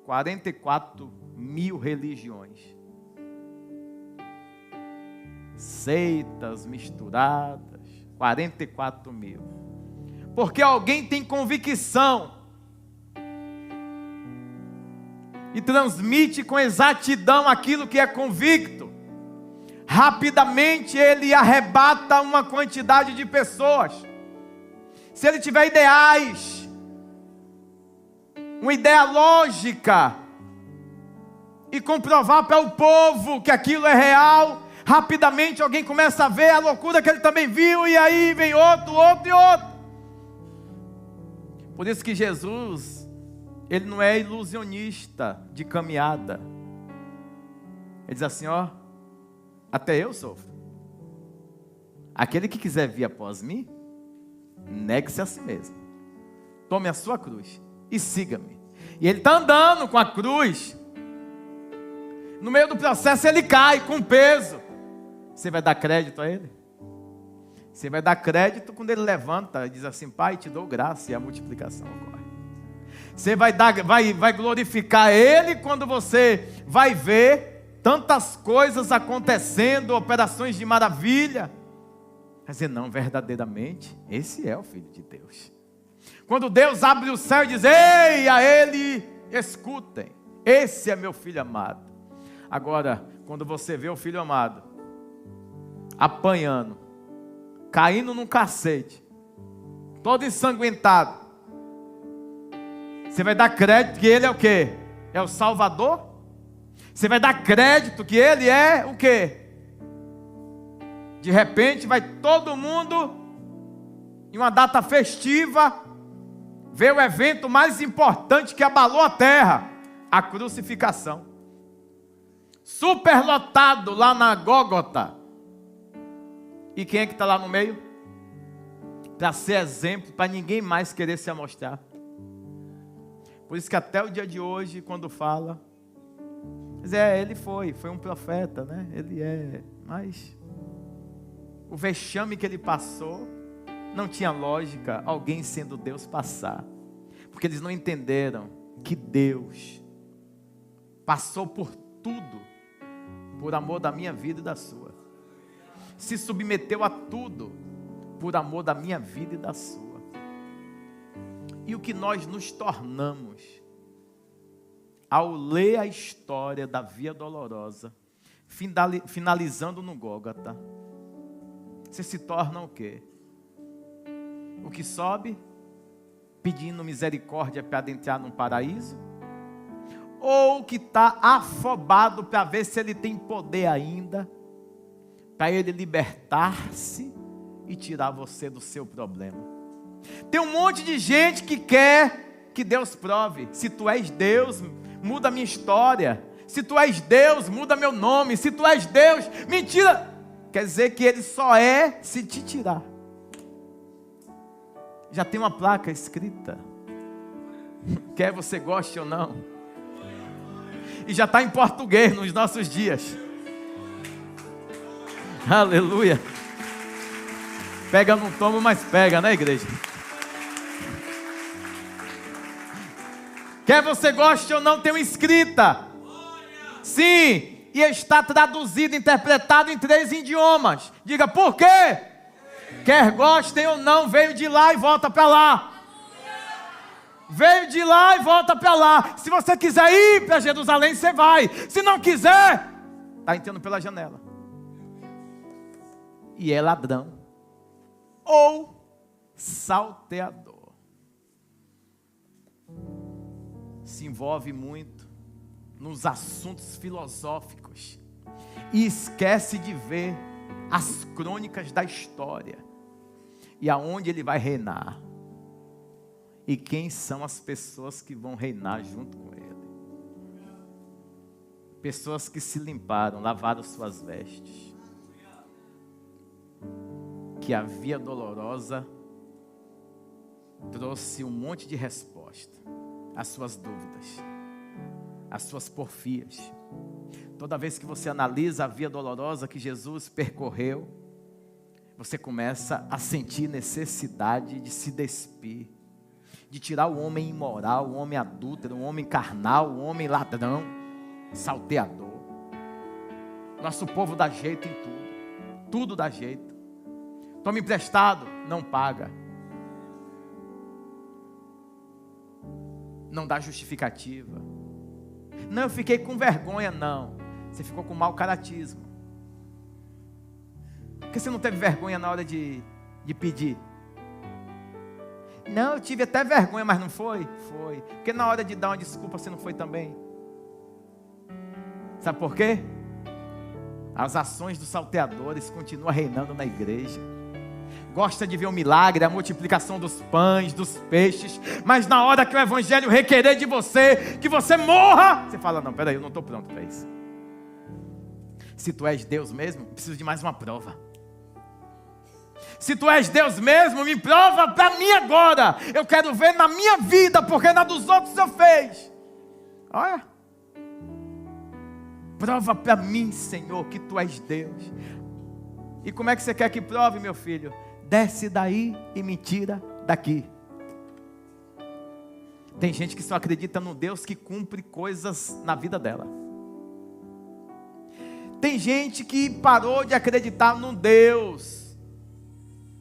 44 mil religiões, seitas misturadas, 44 mil. Porque alguém tem convicção e transmite com exatidão aquilo que é convicto, rapidamente ele arrebata uma quantidade de pessoas. Se ele tiver ideais, uma ideia lógica, e comprovar para o povo que aquilo é real, rapidamente alguém começa a ver a loucura que ele também viu, e aí vem outro. Por isso que Jesus, ele não é ilusionista de caminhada. Ele diz assim, ó, até eu sofro. Aquele que quiser vir após mim, negue-se a si mesmo. Tome a sua cruz e siga-me. E ele está andando com a cruz. No meio do processo ele cai com peso. Você vai dar crédito a ele? Você vai dar crédito quando ele levanta e diz assim, Pai, te dou graça, e a multiplicação ocorre. Você vai glorificar ele quando você vai ver tantas coisas acontecendo, operações de maravilha. Vai dizer, não, verdadeiramente, esse é o Filho de Deus. Quando Deus abre o céu e diz, ei, a ele escutem, esse é meu filho amado. Agora, quando você vê o filho amado apanhando, caindo num cacete, todo ensanguentado, você vai dar crédito que ele é o quê? É o Salvador? Você vai dar crédito que ele é o quê? De repente vai todo mundo, em uma data festiva, ver o evento mais importante que abalou a terra, a crucificação. Superlotado lá na Gólgota. E quem é que está lá no meio? Para ser exemplo, para ninguém mais querer se amostrar. Por isso que até o dia de hoje, quando fala, ele foi um profeta, né? Ele é, mas o vexame que ele passou, não tinha lógica alguém sendo Deus passar. Porque eles não entenderam que Deus passou por tudo, por amor da minha vida e da sua. Se submeteu a tudo, por amor da minha vida e da sua. E o que nós nos tornamos, ao ler a história da Via Dolorosa, finalizando no Gólgota, você se torna o quê? O que sobe, pedindo misericórdia para adentrar num paraíso? Ou que está afobado para ver se ele tem poder ainda, para ele libertar-se e tirar você do seu problema. Tem um monte de gente que quer que Deus prove. Se tu és Deus, muda a minha história. Se tu és Deus, muda meu nome. Se tu és Deus, mentira. Quer dizer que ele só é se te tirar. Já tem uma placa escrita, quer você goste ou não. E já está em português nos nossos dias. Aleluia. Pega no tomo, mas pega, né, igreja? Quer você goste ou não, tem uma escrita. Sim, e está traduzido, interpretado em 3 idiomas. Diga, por quê? Quer gostem ou não, veio de lá e volta para lá. Veio de lá e volta para lá. Se você quiser ir para Jerusalém, você vai. Se não quiser, está entrando pela janela. E é ladrão ou salteador. Se envolve muito nos assuntos filosóficos e esquece de ver as crônicas da história e aonde ele vai reinar. E quem são as pessoas que vão reinar junto com ele? Pessoas que se limparam, lavaram suas vestes. Que a via dolorosa trouxe um monte de resposta às suas dúvidas, às suas porfias. Toda vez que você analisa a via dolorosa que Jesus percorreu, você começa a sentir necessidade de se despir, de tirar o homem imoral, o homem adúltero, o homem carnal, o homem ladrão, salteador. Nosso povo dá jeito em tudo, tudo dá jeito. Toma emprestado, não paga. Não dá justificativa. Não, eu fiquei com vergonha, não. Você ficou com mau caratismo. Por que você não teve vergonha na hora de pedir? Não, eu tive até vergonha, mas não foi? Foi. Porque na hora de dar uma desculpa, você não foi também. Sabe por quê? As ações dos salteadores continuam reinando na igreja. Gosta de ver o milagre, a multiplicação dos pães, dos peixes, mas na hora que o evangelho requerer de você, que você morra, você fala, não, peraí, eu não estou pronto para isso. Se tu és Deus mesmo, preciso de mais uma prova. Se tu és Deus mesmo, me prova para mim agora. Eu quero ver na minha vida, porque na dos outros eu fez. Olha. Prova para mim, Senhor, que tu és Deus. E como é que você quer que prove, meu filho? Desce daí e me tira daqui. Tem gente que só acredita no Deus que cumpre coisas na vida dela. Tem gente que parou de acreditar no Deus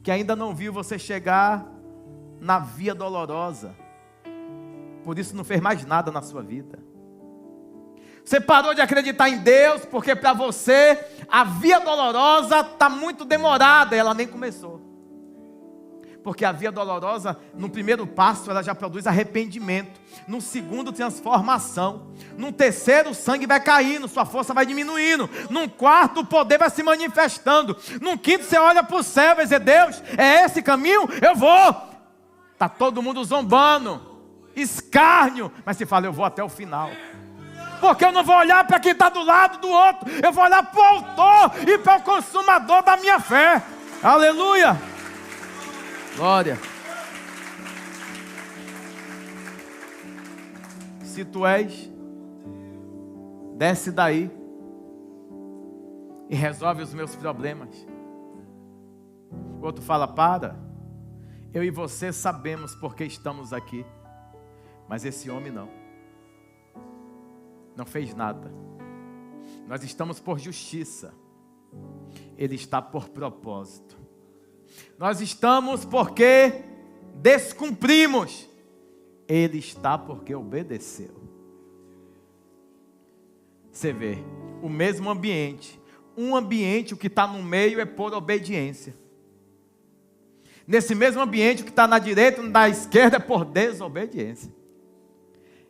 que ainda não viu você chegar na via dolorosa. Por isso não fez mais nada na sua vida. Você parou de acreditar em Deus porque para você a via dolorosa está muito demorada, ela nem começou. Porque a via dolorosa, no primeiro passo, ela já produz arrependimento. No segundo, transformação. No terceiro, o sangue vai caindo, sua força vai diminuindo. No quarto, o poder vai se manifestando. No quinto, você olha para o céu e vai dizer, Deus, é esse caminho? Eu vou. Está todo mundo zombando, escárnio, mas você fala, eu vou até o final. Porque eu não vou olhar para quem está do lado do outro, eu vou olhar para o autor e para o consumador da minha fé. Aleluia! Glória. Se tu és, desce daí e resolve os meus problemas. O outro fala, para, eu e você sabemos porque estamos aqui, mas esse homem não fez nada. Nós estamos por justiça, ele está por propósito. Nós estamos porque descumprimos, ele está porque obedeceu. Você vê, o mesmo ambiente, um ambiente, o que está no meio é por obediência. Nesse mesmo ambiente, o que está na direita e na esquerda é por desobediência.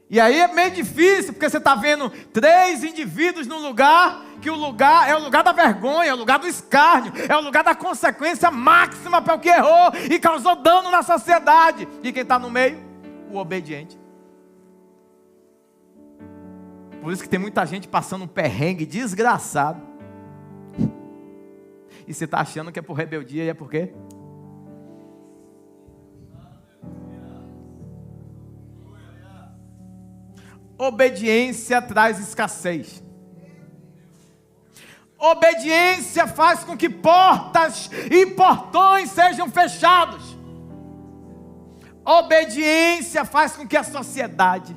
E aí é meio difícil, porque você está vendo 3 indivíduos num lugar, que o lugar é o lugar da vergonha, é o lugar do escárnio, é o lugar da consequência máxima para o que errou e causou dano na sociedade. E quem está no meio? O obediente. Por isso que tem muita gente passando um perrengue desgraçado. E você está achando que é por rebeldia e é por quê? Obediência traz escassez. Obediência faz com que portas e portões sejam fechados. Obediência faz com que a sociedade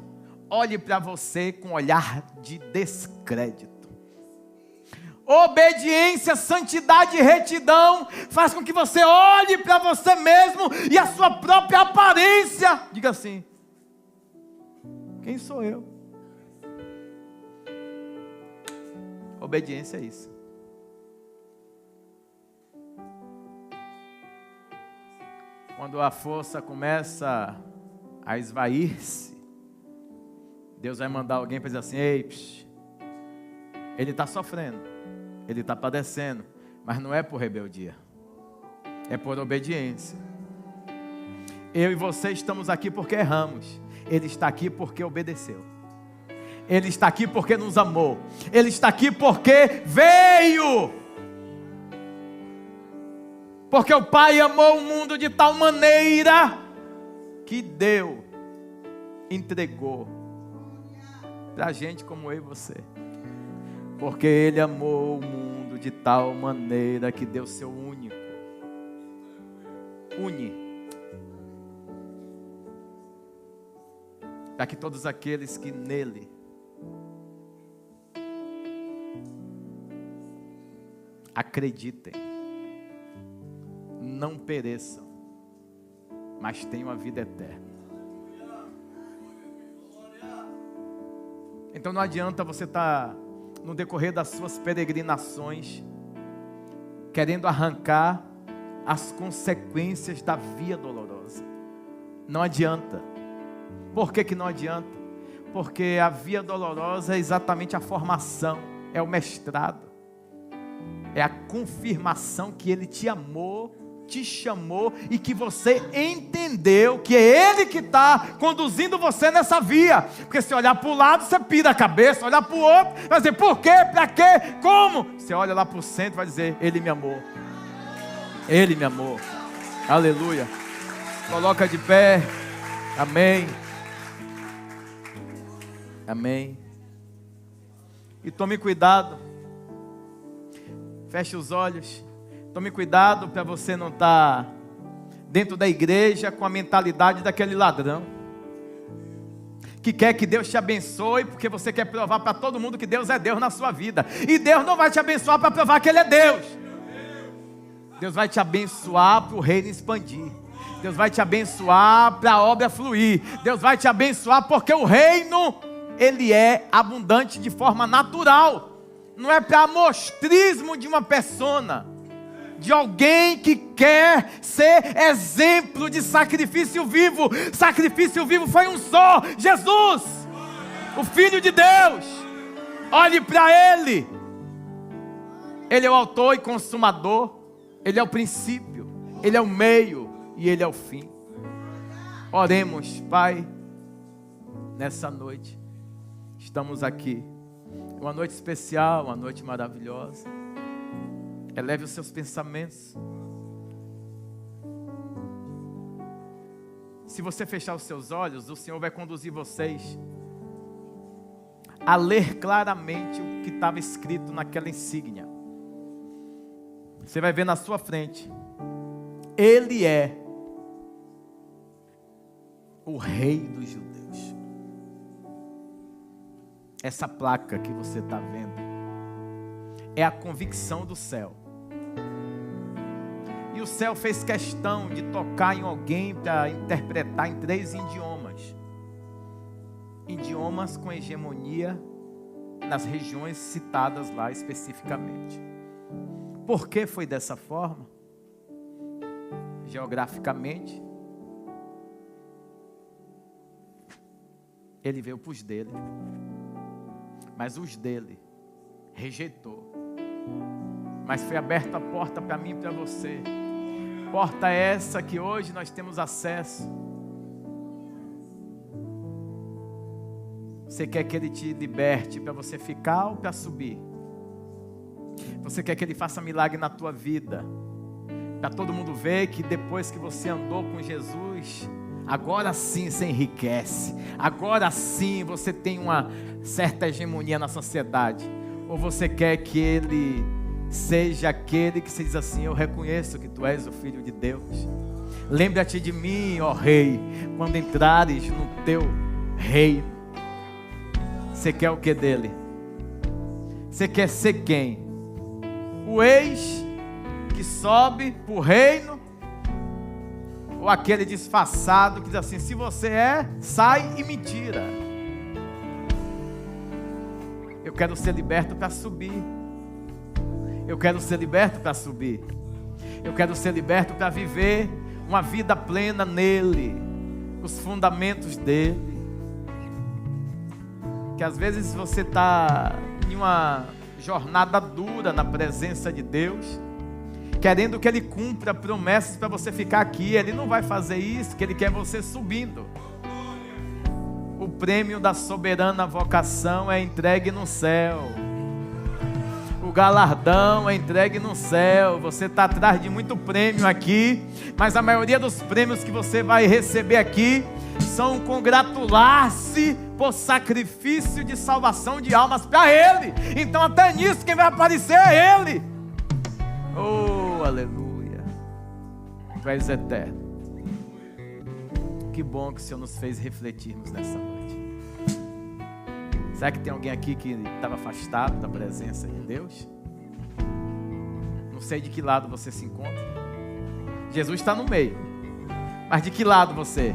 olhe para você com um olhar de descrédito. Obediência, santidade e retidão faz com que você olhe para você mesmo e a sua própria aparência. Diga assim, quem sou eu? Obediência é isso. Quando a força começa a esvair-se, Deus vai mandar alguém para dizer assim, ei, ele está sofrendo, ele está padecendo, mas não é por rebeldia, é por obediência. Eu e você estamos aqui porque erramos, ele está aqui porque obedeceu. Ele está aqui porque nos amou. Ele está aqui porque veio. Porque o Pai amou o mundo de tal maneira que deu, entregou para gente como eu e você. Porque Ele amou o mundo de tal maneira que deu seu único. Para que todos aqueles que nele acreditem, não pereçam, mas tenham a vida eterna. Então não adianta você estar no decorrer das suas peregrinações querendo arrancar as consequências da via dolorosa. Não adianta. Por que não adianta? Porque a via dolorosa é exatamente a formação, é o mestrado, é a confirmação que Ele te amou, te chamou e que você entendeu que é Ele que está conduzindo você nessa via. Porque se olhar para o lado, você pira a cabeça, olhar para o outro, vai dizer por quê, para quê, como? Você olha lá para o centro, vai dizer, Ele me amou. Ele me amou. Aleluia. Coloca de pé. Amém. Amém. E tome cuidado. Feche os olhos. Tome cuidado para você não estar dentro da igreja com a mentalidade daquele ladrão que quer que Deus te abençoe porque você quer provar para todo mundo que Deus é Deus na sua vida. E Deus não vai te abençoar para provar que Ele é Deus. Deus vai te abençoar para o reino expandir. Deus vai te abençoar para a obra fluir. Deus vai te abençoar porque o reino, ele é abundante de forma natural. Não é para amostrismo de uma persona, de alguém que quer ser exemplo de sacrifício vivo. Sacrifício vivo foi um só, Jesus, o Filho de Deus. Olhe para Ele. Ele é o autor e consumador. Ele é o princípio, Ele é o meio e Ele é o fim. Oremos, Pai, nessa noite. Estamos aqui, uma noite especial, uma noite maravilhosa. Eleve os seus pensamentos. Se você fechar os seus olhos, o Senhor vai conduzir vocês a ler claramente o que estava escrito naquela insígnia. Você vai ver na sua frente, Ele é o Rei dos Judeus. Essa placa que você está vendo é a convicção do céu. E o céu fez questão de tocar em alguém para interpretar em 3 idiomas. Idiomas com hegemonia nas regiões citadas lá especificamente. Por que foi dessa forma? Geograficamente, Ele veio para os dele, mas os dele rejeitou. Mas foi aberta a porta para mim e para você. Porta essa que hoje nós temos acesso. Você quer que Ele te liberte para você ficar ou para subir? Você quer que Ele faça milagre na tua vida? Para todo mundo ver que depois que você andou com Jesus, agora sim você enriquece. Agora sim você tem uma certa hegemonia na sociedade. Ou você quer que Ele seja aquele que se diz assim: eu reconheço que Tu és o Filho de Deus. Lembra-te de mim, ó Rei, quando entrares no Teu reino. Você quer o que dele? Você quer ser quem? O ex que sobe para o reino? Ou aquele disfarçado que diz assim: se você é, sai e me tira. Eu quero ser liberto para subir. Eu quero ser liberto para subir. Eu quero ser liberto para viver uma vida plena nele, os fundamentos dele. Que às vezes você está em uma jornada dura na presença de Deus, querendo que Ele cumpra promessas para você ficar aqui. Ele não vai fazer isso, que Ele quer você subindo. O prêmio da soberana vocação é entregue no céu. O galardão é entregue no céu. Você está atrás de muito prêmio aqui, mas a maioria dos prêmios que você vai receber aqui são congratular-se por sacrifício de salvação de almas para Ele. Então até nisso quem vai aparecer é Ele. Oh, aleluia. Tu és eterno. Que bom que o Senhor nos fez refletirmos nessa noite. Será que tem alguém aqui que estava afastado da presença de Deus? Não sei de que lado você se encontra. Jesus está no meio. Mas de que lado você?